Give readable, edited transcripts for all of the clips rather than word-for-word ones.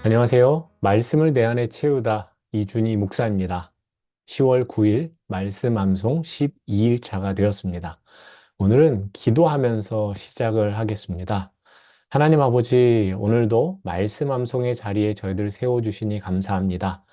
안녕하세요. 말씀을 내 안에 채우다 이준희 목사입니다. 10월 9일 말씀 암송 12일 차가 되었습니다. 오늘은 기도하면서 시작을 하겠습니다. 하나님 아버지, 오늘도 말씀 암송의 자리에 저희들 세워주시니 감사합니다.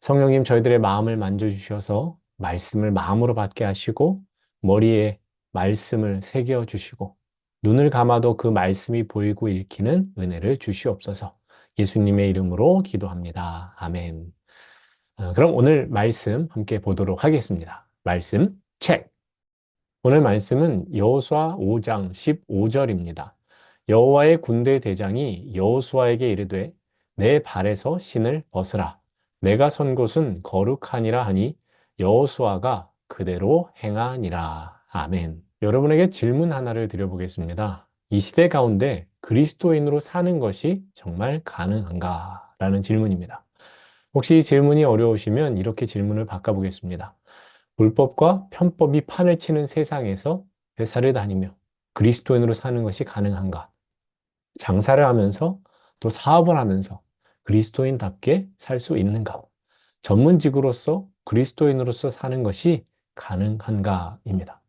성령님 저희들의 마음을 만져주셔서 말씀을 마음으로 받게 하시고 머리에 말씀을 새겨주시고 눈을 감아도 그 말씀이 보이고 읽히는 은혜를 주시옵소서. 예수님의 이름으로 기도합니다. 아멘. 그럼 오늘 말씀 함께 보도록 하겠습니다. 말씀 책. 오늘 말씀은 여호수아 5장 15절입니다. 여호와의 군대 대장이 여호수아에게 이르되 내 발에서 신을 벗으라. 내가 선 곳은 거룩하니라 하니 여호수아가 그대로 행하니라. 아멘. 여러분에게 질문 하나를 드려보겠습니다. 이 시대 가운데 그리스도인으로 사는 것이 정말 가능한가? 라는 질문입니다. 혹시 이 질문이 어려우시면 이렇게 질문을 바꿔보겠습니다. 불법과 편법이 판을 치는 세상에서 회사를 다니며 그리스도인으로 사는 것이 가능한가? 장사를 하면서 또 사업을 하면서 그리스도인답게 살 수 있는가? 전문직으로서 그리스도인으로서 사는 것이 가능한가입니다.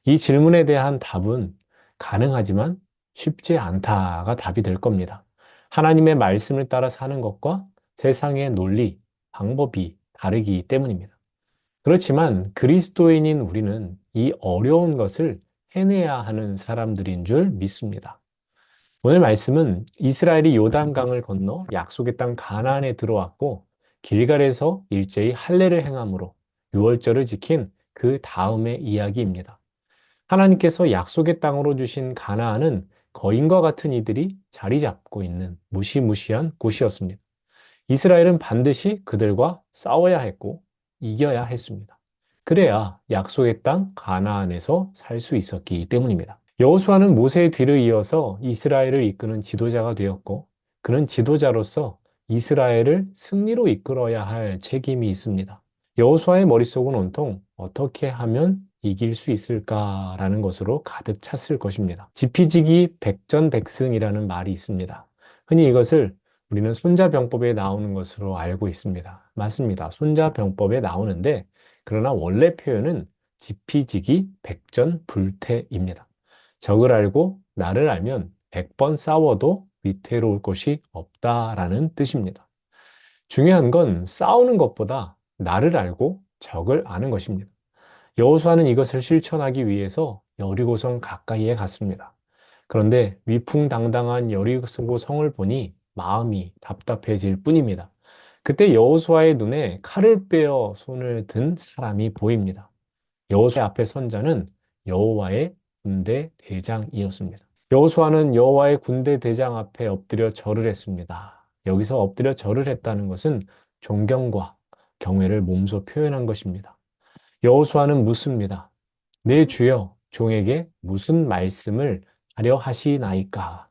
이 질문에 대한 답은 가능하지만 쉽지 않다가 답이 될 겁니다. 하나님의 말씀을 따라 사는 것과 세상의 논리, 방법이 다르기 때문입니다. 그렇지만 그리스도인인 우리는 이 어려운 것을 해내야 하는 사람들인 줄 믿습니다. 오늘 말씀은 이스라엘이 요단강을 건너 약속의 땅 가나안에 들어왔고 길갈에서 일제히 할례를 행함으로 유월절을 지킨 그 다음의 이야기입니다. 하나님께서 약속의 땅으로 주신 가나안은 거인과 같은 이들이 자리 잡고 있는 무시무시한 곳이었습니다. 이스라엘은 반드시 그들과 싸워야 했고 이겨야 했습니다. 그래야 약속의 땅 가나안에서 살 수 있었기 때문입니다. 여호수아는 모세의 뒤를 이어서 이스라엘을 이끄는 지도자가 되었고 그는 지도자로서 이스라엘을 승리로 이끌어야 할 책임이 있습니다. 여호수아의 머릿속은 온통 어떻게 하면 이길 수 있을까라는 것으로 가득 찼을 것입니다. 지피지기 백전백승이라는 말이 있습니다. 흔히 이것을 우리는 손자병법에 나오는 것으로 알고 있습니다. 맞습니다. 손자병법에 나오는데 그러나 원래 표현은 지피지기 백전불태입니다. 적을 알고 나를 알면 100번 싸워도 위태로울 것이 없다라는 뜻입니다. 중요한 건 싸우는 것보다 나를 알고 적을 아는 것입니다. 여호수아는 이것을 실천하기 위해서 여리고성 가까이에 갔습니다. 그런데 위풍당당한 여리고 성을 보니 마음이 답답해질 뿐입니다. 그때 여호수아의 눈에 칼을 빼어 손을 든 사람이 보입니다. 여호수아 앞에 선 자는 여호와의 군대 대장이었습니다. 여호수아는 여호와의 군대 대장 앞에 엎드려 절을 했습니다. 여기서 엎드려 절을 했다는 것은 존경과 경외를 몸소 표현한 것입니다. 여호수아는 묻습니다. 내 주여 종에게 무슨 말씀을 하려 하시나이까?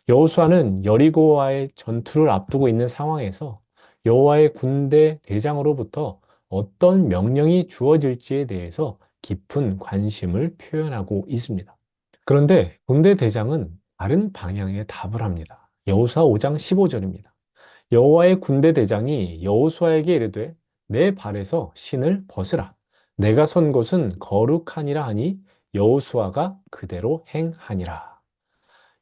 여호수아는 여리고와의 전투를 앞두고 있는 상황에서 여호와의 군대 대장으로부터 어떤 명령이 주어질지에 대해서 깊은 관심을 표현하고 있습니다. 그런데 군대 대장은 다른 방향의 답을 합니다. 여호수아 5장 15절입니다. 여호와의 군대 대장이 여호수아에게 이르되 내 발에서 신을 벗으라. 내가 선 곳은 거룩하니라 하니 여호수아가 그대로 행하니라.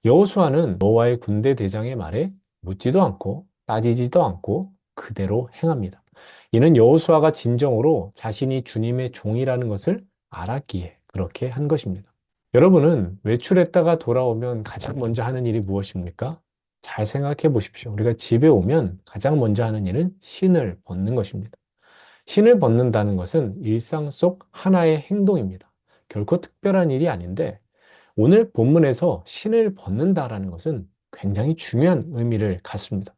여호수아는 여호와의 군대 대장의 말에 묻지도 않고 따지지도 않고 그대로 행합니다. 이는 여호수아가 진정으로 자신이 주님의 종이라는 것을 알았기에 그렇게 한 것입니다. 여러분은 외출했다가 돌아오면 가장 먼저 하는 일이 무엇입니까? 잘 생각해 보십시오. 우리가 집에 오면 가장 먼저 하는 일은 신을 벗는 것입니다. 신을 벗는다는 것은 일상 속 하나의 행동입니다. 결코 특별한 일이 아닌데 오늘 본문에서 신을 벗는다라는 것은 굉장히 중요한 의미를 갖습니다.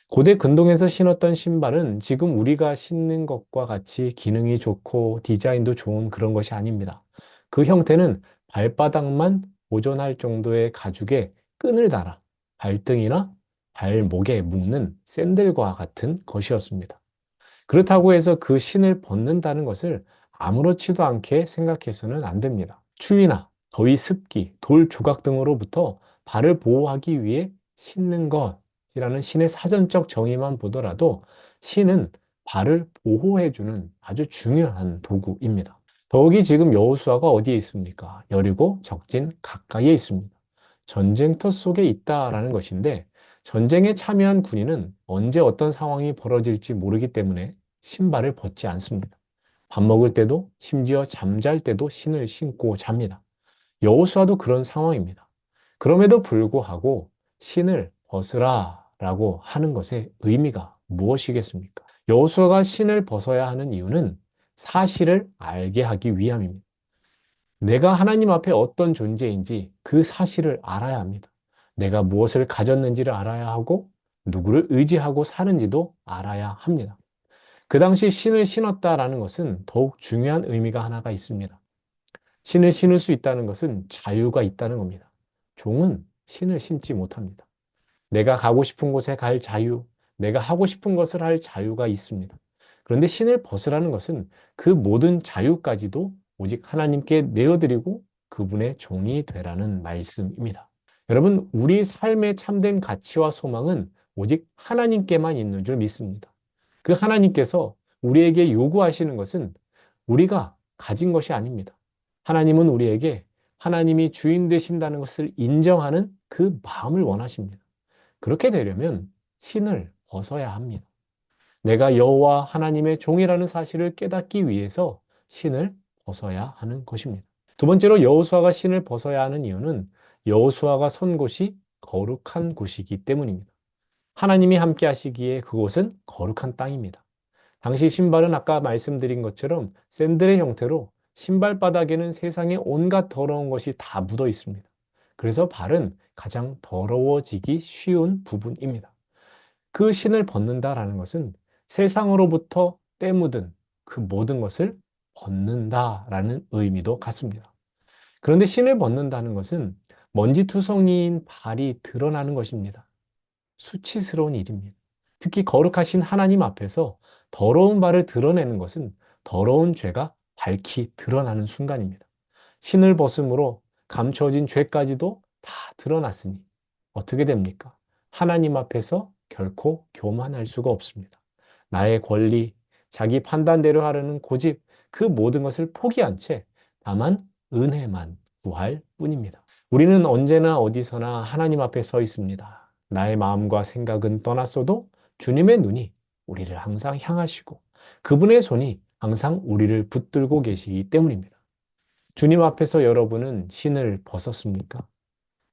고대 근동에서 신었던 신발은 지금 우리가 신는 것과 같이 기능이 좋고 디자인도 좋은 그런 것이 아닙니다. 그 형태는 발바닥만 보존할 정도의 가죽에 끈을 달아 발등이나 발목에 묶는 샌들과 같은 것이었습니다. 그렇다고 해서 그 신을 벗는다는 것을 아무렇지도 않게 생각해서는 안 됩니다. 추위나 더위, 습기, 돌 조각 등으로부터 발을 보호하기 위해 신는 것, 이라는 신의 사전적 정의만 보더라도 신은 발을 보호해주는 아주 중요한 도구입니다. 더욱이 지금 여호수아가 어디에 있습니까? 여리고 적진 가까이에 있습니다. 전쟁터 속에 있다라는 것인데 전쟁에 참여한 군인은 언제 어떤 상황이 벌어질지 모르기 때문에 신발을 벗지 않습니다. 밥 먹을 때도 심지어 잠잘 때도 신을 신고 잡니다. 여호수아도 그런 상황입니다. 그럼에도 불구하고 신을 벗으라 라고 하는 것의 의미가 무엇이겠습니까? 여호수아가 신을 벗어야 하는 이유는 사실을 알게 하기 위함입니다. 내가 하나님 앞에 어떤 존재인지 그 사실을 알아야 합니다. 내가 무엇을 가졌는지를 알아야 하고 누구를 의지하고 사는지도 알아야 합니다. 그 당시 신을 신었다라는 것은 더욱 중요한 의미가 하나가 있습니다. 신을 신을 수 있다는 것은 자유가 있다는 겁니다. 종은 신을 신지 못합니다. 내가 가고 싶은 곳에 갈 자유, 내가 하고 싶은 것을 할 자유가 있습니다. 그런데 신을 벗으라는 것은 그 모든 자유까지도 오직 하나님께 내어드리고 그분의 종이 되라는 말씀입니다. 여러분, 우리 삶의 참된 가치와 소망은 오직 하나님께만 있는 줄 믿습니다. 그 하나님께서 우리에게 요구하시는 것은 우리가 가진 것이 아닙니다. 하나님은 우리에게 하나님이 주인 되신다는 것을 인정하는 그 마음을 원하십니다. 그렇게 되려면 신을 벗어야 합니다. 내가 여호와 하나님의 종이라는 사실을 깨닫기 위해서 신을 벗어야 하는 것입니다. 두 번째로 여호수아가 신을 벗어야 하는 이유는 여호수아가 선 곳이 거룩한 곳이기 때문입니다. 하나님이 함께 하시기에 그곳은 거룩한 땅입니다. 당시 신발은 아까 말씀드린 것처럼 샌들의 형태로 신발 바닥에는 세상의 온갖 더러운 것이 다 묻어 있습니다. 그래서 발은 가장 더러워지기 쉬운 부분입니다. 그 신을 벗는다라는 것은 세상으로부터 때묻은 그 모든 것을 벗는다라는 의미도 같습니다. 그런데 신을 벗는다는 것은 먼지투성이인 발이 드러나는 것입니다. 수치스러운 일입니다. 특히 거룩하신 하나님 앞에서 더러운 발을 드러내는 것은 더러운 죄가 밝히 드러나는 순간입니다. 신을 벗음으로 감춰진 죄까지도 다 드러났으니 어떻게 됩니까? 하나님 앞에서 결코 교만할 수가 없습니다. 나의 권리, 자기 판단대로 하려는 고집, 그 모든 것을 포기한 채 다만 은혜만 구할 뿐입니다. 우리는 언제나 어디서나 하나님 앞에 서 있습니다. 나의 마음과 생각은 떠났어도 주님의 눈이 우리를 항상 향하시고 그분의 손이 항상 우리를 붙들고 계시기 때문입니다. 주님 앞에서 여러분은 신을 벗었습니까?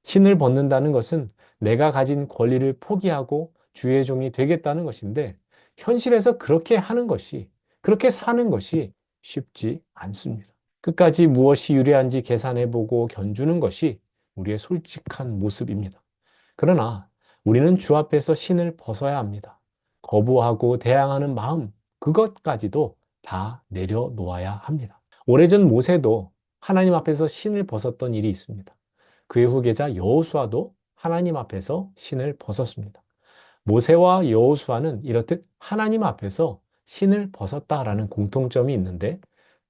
신을 벗는다는 것은 내가 가진 권리를 포기하고 주의 종이 되겠다는 것인데 현실에서 그렇게 하는 것이, 그렇게 사는 것이 쉽지 않습니다. 끝까지 무엇이 유리한지 계산해보고 견주는 것이 우리의 솔직한 모습입니다. 그러나 우리는 주 앞에서 신을 벗어야 합니다. 거부하고 대항하는 마음, 그것까지도 다 내려놓아야 합니다. 오래전 모세도 하나님 앞에서 신을 벗었던 일이 있습니다. 그의 후계자 여호수아도 하나님 앞에서 신을 벗었습니다. 모세와 여호수아는 이렇듯 하나님 앞에서 신을 벗었다라는 공통점이 있는데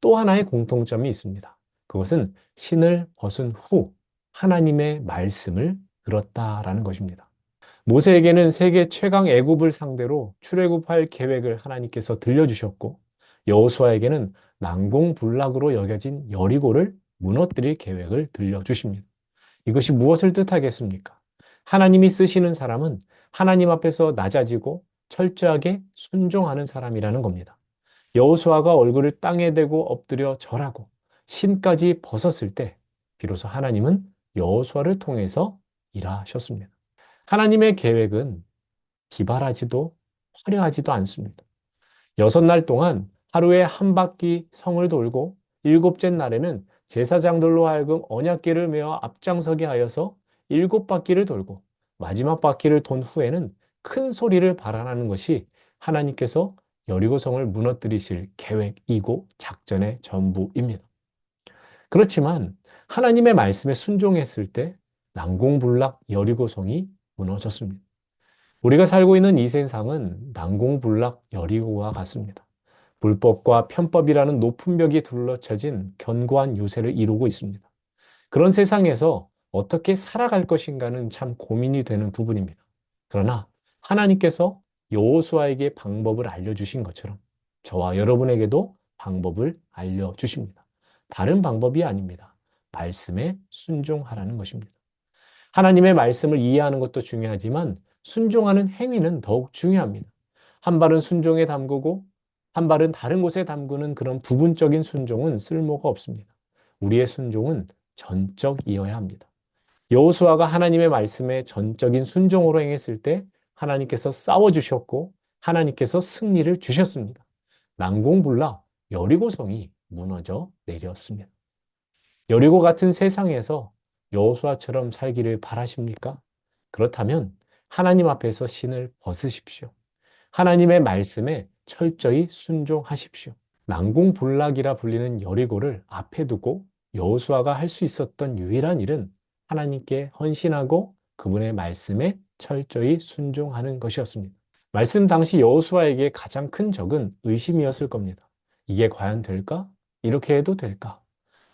또 하나의 공통점이 있습니다. 그것은 신을 벗은 후 하나님의 말씀을 들었다라는 것입니다. 모세에게는 세계 최강 애굽을 상대로 출애굽할 계획을 하나님께서 들려주셨고 여호수아에게는 난공불락으로 여겨진 여리고를 무너뜨릴 계획을 들려주십니다. 이것이 무엇을 뜻하겠습니까? 하나님이 쓰시는 사람은 하나님 앞에서 낮아지고 철저하게 순종하는 사람이라는 겁니다. 여호수아가 얼굴을 땅에 대고 엎드려 절하고 신까지 벗었을 때 비로소 하나님은 여호수아를 통해서 일하셨습니다. 하나님의 계획은 기발하지도 화려하지도 않습니다. 6날 동안 하루에 한 바퀴 성을 돌고 일곱째 날에는 제사장들로 하여금 언약궤를 메어 앞장서게 하여서 7바퀴를 돌고 마지막 바퀴를 돈 후에는 큰 소리를 발하는 것이 하나님께서 여리고성을 무너뜨리실 계획이고 작전의 전부입니다. 그렇지만 하나님의 말씀에 순종했을 때 난공불락 여리고성이 무너졌습니다. 우리가 살고 있는 이 세상은 난공불락 여리고와 같습니다. 불법과 편법이라는 높은 벽이 둘러쳐진 견고한 요새를 이루고 있습니다. 그런 세상에서 어떻게 살아갈 것인가는 참 고민이 되는 부분입니다. 그러나 하나님께서 여호수아에게 방법을 알려주신 것처럼 저와 여러분에게도 방법을 알려주십니다. 다른 방법이 아닙니다. 말씀에 순종하라는 것입니다. 하나님의 말씀을 이해하는 것도 중요하지만 순종하는 행위는 더욱 중요합니다. 한 발은 순종에 담그고 한 발은 다른 곳에 담그는 그런 부분적인 순종은 쓸모가 없습니다. 우리의 순종은 전적이어야 합니다. 여호수아가 하나님의 말씀에 전적인 순종으로 행했을 때 하나님께서 싸워주셨고 하나님께서 승리를 주셨습니다. 난공불락 여리고성이 무너져 내렸습니다. 여리고 같은 세상에서 여호수아처럼 살기를 바라십니까? 그렇다면 하나님 앞에서 신을 벗으십시오. 하나님의 말씀에 철저히 순종하십시오. 난공불락이라 불리는 여리고를 앞에 두고 여호수아가 할 수 있었던 유일한 일은 하나님께 헌신하고 그분의 말씀에 철저히 순종하는 것이었습니다. 말씀 당시 여호수아에게 가장 큰 적은 의심이었을 겁니다. 이게 과연 될까? 이렇게 해도 될까?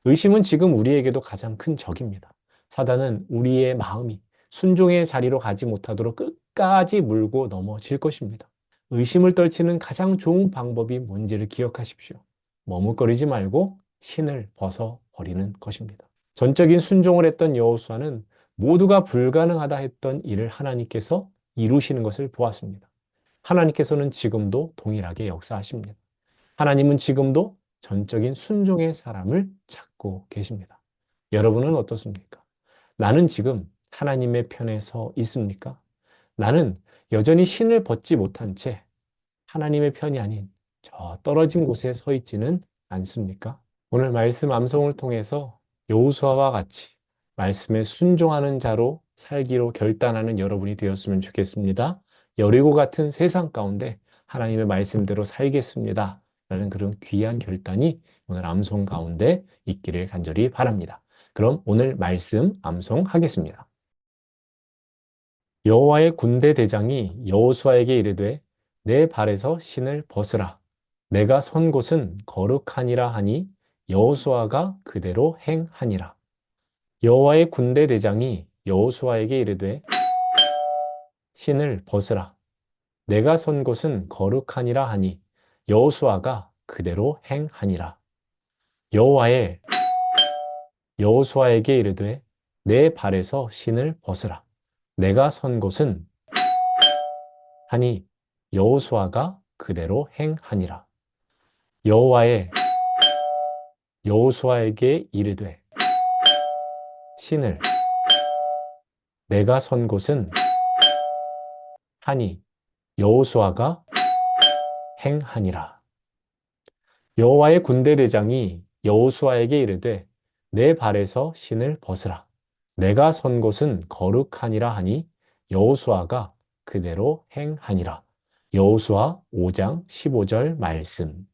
의심은 지금 우리에게도 가장 큰 적입니다. 사단은 우리의 마음이 순종의 자리로 가지 못하도록 끝까지 물고 넘어질 것입니다. 의심을 떨치는 가장 좋은 방법이 뭔지를 기억하십시오. 머뭇거리지 말고 신을 벗어버리는 것입니다. 전적인 순종을 했던 여호수아는 모두가 불가능하다 했던 일을 하나님께서 이루시는 것을 보았습니다. 하나님께서는 지금도 동일하게 역사하십니다. 하나님은 지금도 전적인 순종의 사람을 찾고 계십니다. 여러분은 어떻습니까? 나는 지금 하나님의 편에 서 있습니까? 나는 여전히 신을 벗지 못한 채 하나님의 편이 아닌 저 떨어진 곳에 서 있지는 않습니까? 오늘 말씀 암송을 통해서 여호수아와 같이 말씀에 순종하는 자로 살기로 결단하는 여러분이 되었으면 좋겠습니다. 여리고 같은 세상 가운데 하나님의 말씀대로 살겠습니다. 라는 그런 귀한 결단이 오늘 암송 가운데 있기를 간절히 바랍니다. 그럼 오늘 말씀 암송하겠습니다. 여호와의 군대 대장이 여호수아에게 이르되 내 발에서 신을 벗으라. 내가 선 곳은 거룩하니라 하니 여호수아가 그대로 행하니라. 여호와의 군대 대장이 여호수아에게 이르되 신을 벗으라. 내가 선 곳은 거룩하니라 하니 여호수아가 그대로 행하니라. 여호와의 여호수아에게 이르되 내 발에서 신을 벗으라. 내가 선 곳은 하니 여호수아가 그대로 행하니라. 여호와의 여호수아에게 이르되 신을 내가 선 곳은 하니 여호수아가 행하니라. 여호와의 군대 대장이 여호수아에게 이르되 내 발에서 신을 벗으라. 내가 선 곳은 거룩하니라 하니 여호수아가 그대로 행하니라. 여호수아 5장 15절 말씀.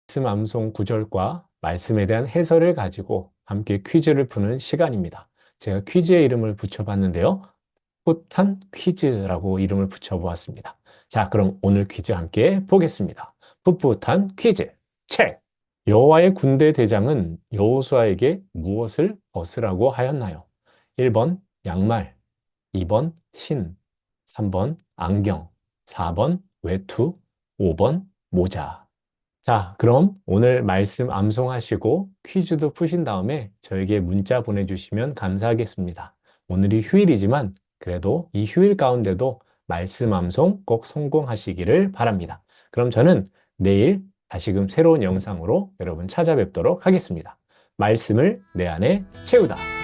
말씀 암송 구절과 말씀에 대한 해설을 가지고 함께 퀴즈를 푸는 시간입니다. 제가 퀴즈의 이름을 붙여봤는데요. 풋풋한 퀴즈라고 이름을 붙여보았습니다. 자, 그럼 오늘 퀴즈 함께 보겠습니다. 풋풋한 퀴즈 책! 여호와의 군대 대장은 여호수아에게 무엇을 벗으라고 하였나요? 1번 양말, 2번 신, 3번 안경, 4번 외투, 5번 모자. 자, 그럼 오늘 말씀 암송하시고 퀴즈도 푸신 다음에 저에게 문자 보내주시면 감사하겠습니다. 오늘이 휴일이지만 그래도 이 휴일 가운데도 말씀 암송 꼭 성공하시기를 바랍니다. 그럼 저는 내일 다시금 새로운 영상으로 여러분 찾아뵙도록 하겠습니다. 말씀을 내 안에 채우다.